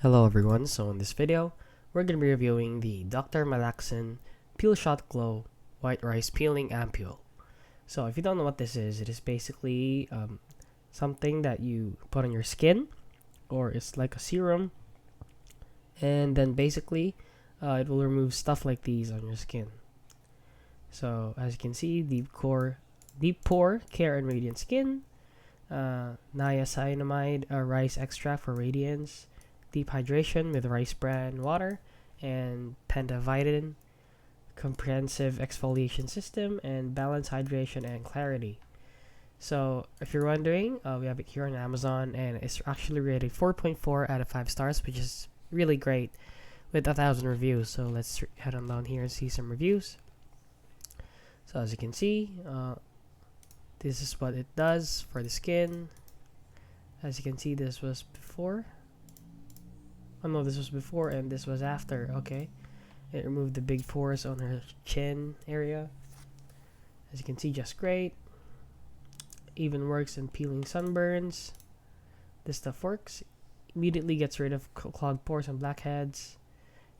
Hello everyone, so in this video, we're going to be reviewing the Dr. Melaxin Peel Shot Glow White Rice Peeling Ampule. So if you don't know what this is, it is basically something that you put on your skin, or it's like a serum, and then basically it will remove stuff like these on your skin. So as you can see, deep pore care and radiant skin, niacinamide rice extract for radiance, deep hydration with rice bran water, and pentavitamin, comprehensive exfoliation system, and balanced hydration and clarity. So if you're wondering, we have it here on Amazon, and it's actually rated 4.4 out of 5 stars, which is really great with 1,000 reviews. So let's head on down here and see some reviews. So as you can see, this is what it does for the skin. As you can see, this was before. Oh no, this was before and this was after. Okay, it removed the big pores on her chin area. As you can see, just great. Even works in peeling sunburns. This stuff works. Immediately gets rid of clogged pores and blackheads.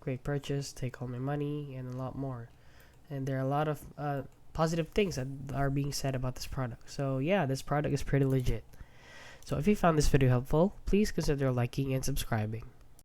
Great purchase. Take home your money and a lot more. And there are a lot of positive things that are being said about this product. So yeah, this product is pretty legit. So if you found this video helpful, please consider liking and subscribing.